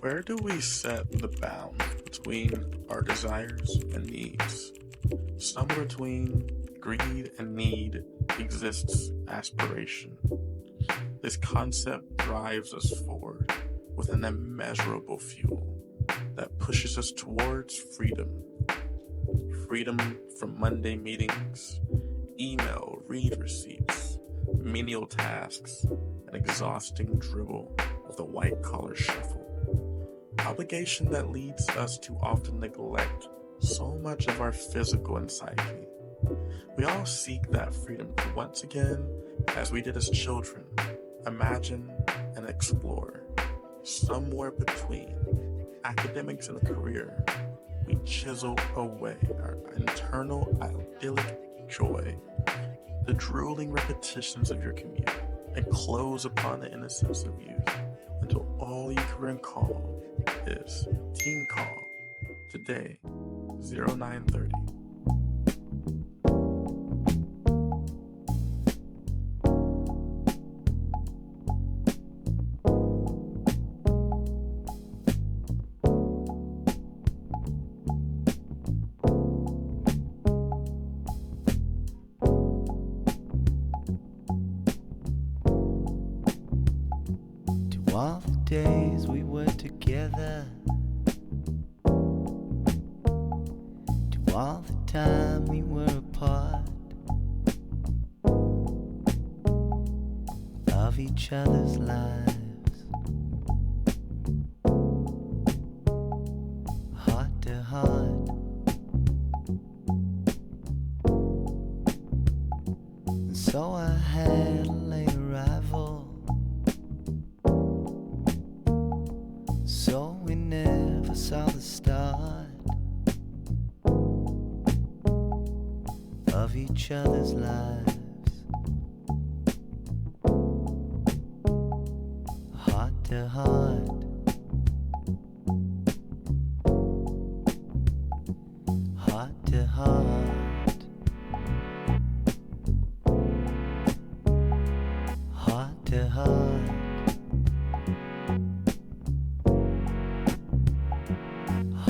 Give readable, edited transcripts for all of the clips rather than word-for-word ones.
Where do we set the bounds between our desires and needs? Somewhere between greed and need exists aspiration. This concept drives us forward with an immeasurable fuel that pushes us towards freedom. Freedom from Monday meetings, email read receipts, menial tasks, and exhausting dribble of the white-collar shuffle. Obligation that leads us to often neglect so much of our physical and psyche. We all seek that freedom to once again, as we did as children, imagine and explore. Somewhere between academics and career, we chisel away our internal idyllic joy, the drooling repetitions of your commute, and close upon the innocence of youth until all you can recall is team call today 0930. All the days we were together, to all the time we were apart of each other's lives, heart to heart. And so I had a late arrival, so we never saw the start of each other's lives, heart to heart, heart to heart, heart to heart.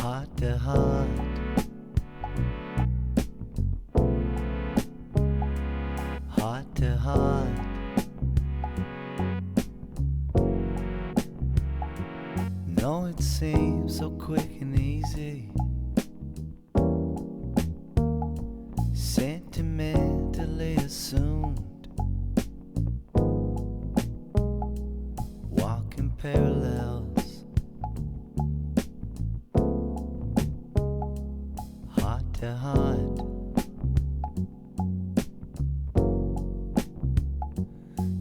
Heart to heart, heart to heart. No, it seems so quick and easy, sentimentally assumed, walking parallels. Heart to heart,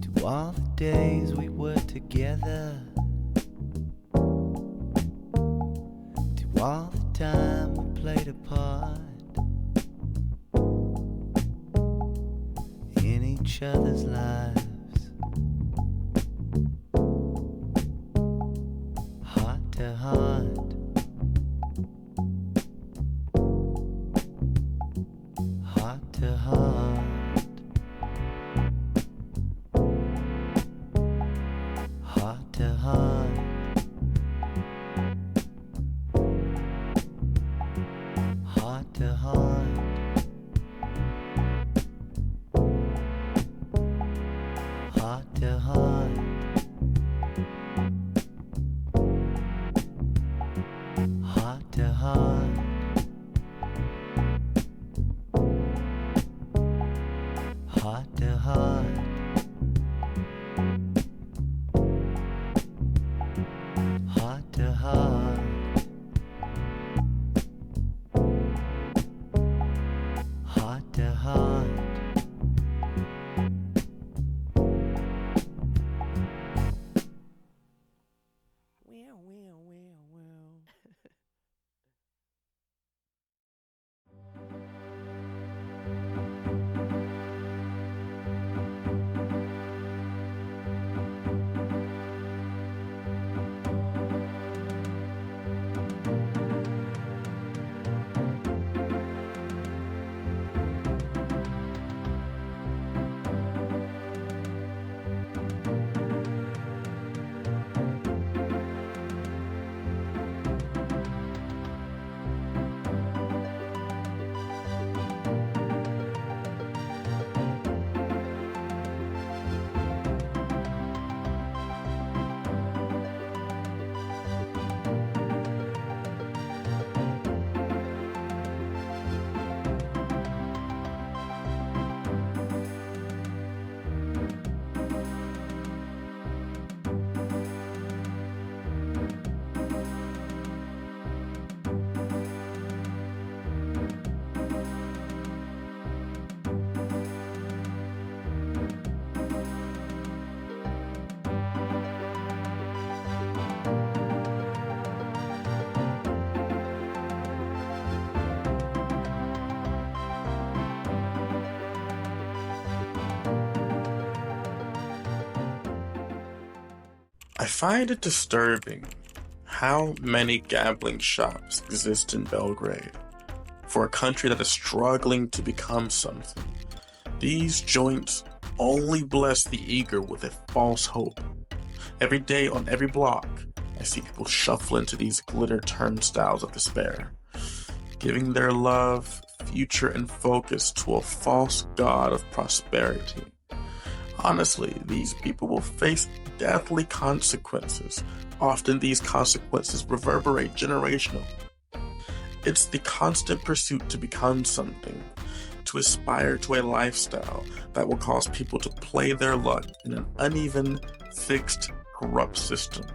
to all the days we were together, to all the time we played a part in each other's lives, heart to heart. Heart to heart, heart to heart, heart to heart, heart to heart, heart to heart. Heart to heart, heart to heart, heart to heart, I find it disturbing how many gambling shops exist in Belgrade. For a country that is struggling to become something, these joints only bless the eager with a false hope. Every day on every block, I see people shuffle into these glitter turnstiles of despair, giving their love, future, and focus to a false god of prosperity. Honestly, these people will face deathly consequences. Often these consequences reverberate generational. It's the constant pursuit to become something, to aspire to a lifestyle that will cause people to play their luck in an uneven, fixed, corrupt system.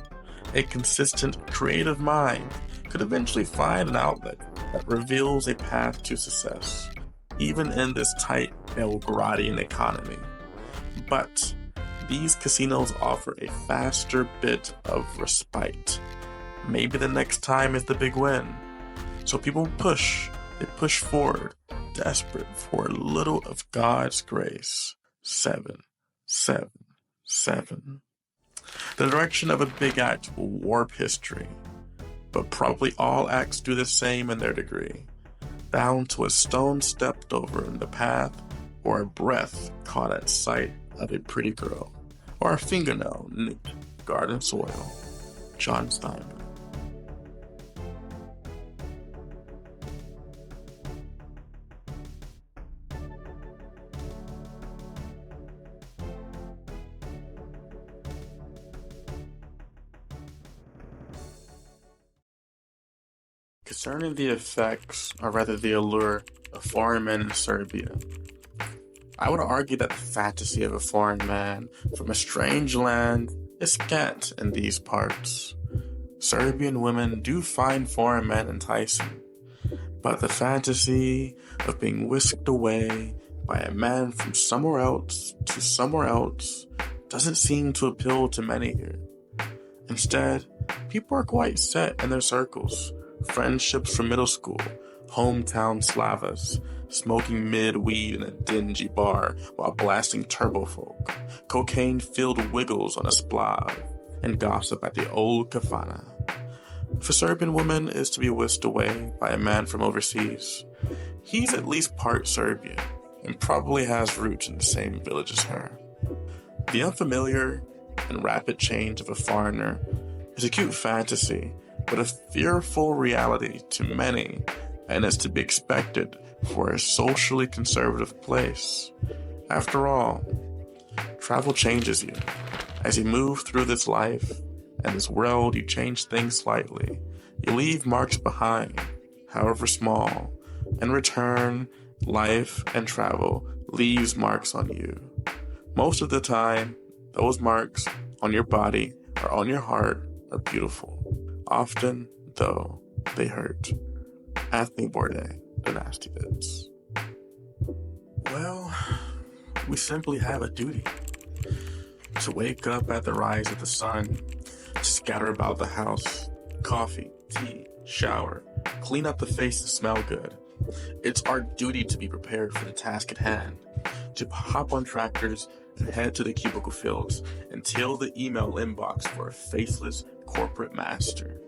A consistent, creative mind could eventually find an outlet that reveals a path to success, even in this tight Belgradian economy. But these casinos offer a faster bit of respite. Maybe the next time is the big win. So people they push forward, desperate for a little of God's grace. 7, 7, 7. The direction of a big act will warp history, but probably all acts do the same in their degree, down to a stone stepped over in the path, or a breath caught at sight of a pretty girl, or a fingernail nicked garden soil. John Steinbeck. Concerning the effects, or rather the allure, of foreign men in Serbia, I would argue that the fantasy of a foreign man from a strange land is scant in these parts. Serbian women do find foreign men enticing, but the fantasy of being whisked away by a man from somewhere else to somewhere else doesn't seem to appeal to many here. Instead, people are quite set in their circles. Friendships from middle school, hometown Slavas, smoking mid-weed in a dingy bar while blasting turbo folk, cocaine-filled wiggles on a splav, and gossip at the old kafana. If a Serbian woman is to be whisked away by a man from overseas, he's at least part Serbian, and probably has roots in the same village as her. The unfamiliar and rapid change of a foreigner is a cute fantasy, but a fearful reality to many, and is to be expected for a socially conservative place. After all, travel changes you. As you move through this life and this world, you change things slightly. You leave marks behind, however small. In return, life and travel leaves marks on you. Most of the time, those marks on your body or on your heart are beautiful. Often, though, they hurt. Anthony Bourdain, The Nasty Bits. Well, we simply have a duty. To wake up at the rise of the sun, to scatter about the house, coffee, tea, shower, clean up the face and smell good. It's our duty to be prepared for the task at hand, to hop on tractors and head to the cubicle fields and till the email inbox for a faceless corporate master.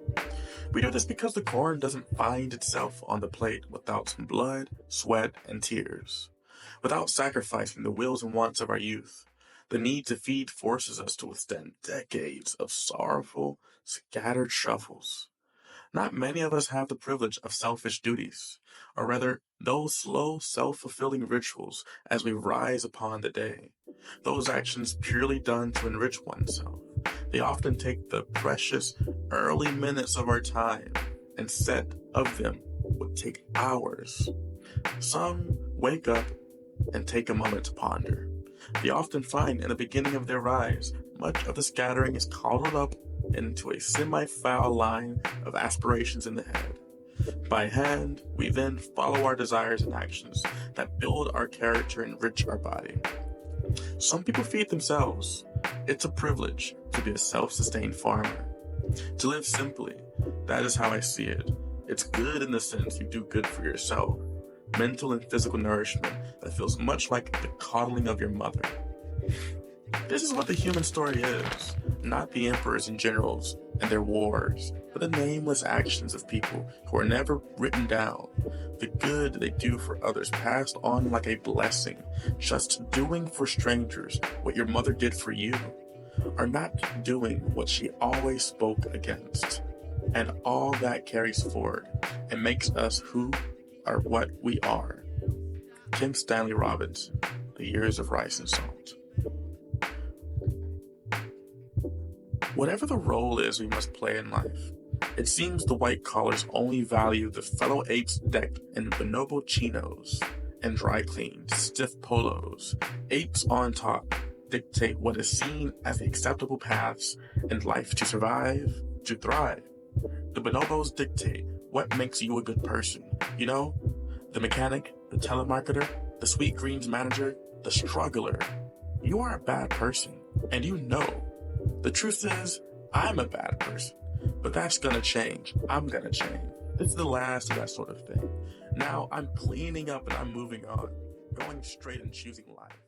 We do this because the corn doesn't find itself on the plate without some blood, sweat, and tears. Without sacrificing the wills and wants of our youth, the need to feed forces us to withstand decades of sorrowful, scattered shuffles. Not many of us have the privilege of selfish duties, or rather, those slow, self-fulfilling rituals as we rise upon the day. Those actions purely done to enrich oneself. They often take the precious early minutes of our time, and set of them would take hours. Some wake up and take a moment to ponder. They often find in the beginning of their rise, much of the scattering is coddled up into a semi-foul line of aspirations in the head. By hand, we then follow our desires and actions that build our character and enrich our body. Some people feed themselves. It's a privilege to be a self-sustained farmer. To live simply, that is how I see it. It's good in the sense you do good for yourself. Mental and physical nourishment that feels much like the coddling of your mother. This is what the human story is. not the emperors and generals and their wars, but the nameless actions of people who are never written down. The good they do for others passed on like a blessing, just doing for strangers what your mother did for you, or not doing what she always spoke against. And all that carries forward and makes us who are what we are. Kim Stanley Robinson, The Years of Rice and Salt. Whatever the role is we must play in life, it seems the white collars only value the fellow apes decked in bonobo chinos and dry cleaned stiff polos. Apes on top dictate what is seen as the acceptable paths in life to survive, to thrive. The bonobos dictate what makes you a good person. You know, the mechanic, the telemarketer, the sweet greens manager, the struggler. You are a bad person, and you know. The truth is, I'm a bad person, but that's gonna change. I'm gonna change. This is the last of that sort of thing. Now I'm cleaning up and I'm moving on, going straight and choosing life.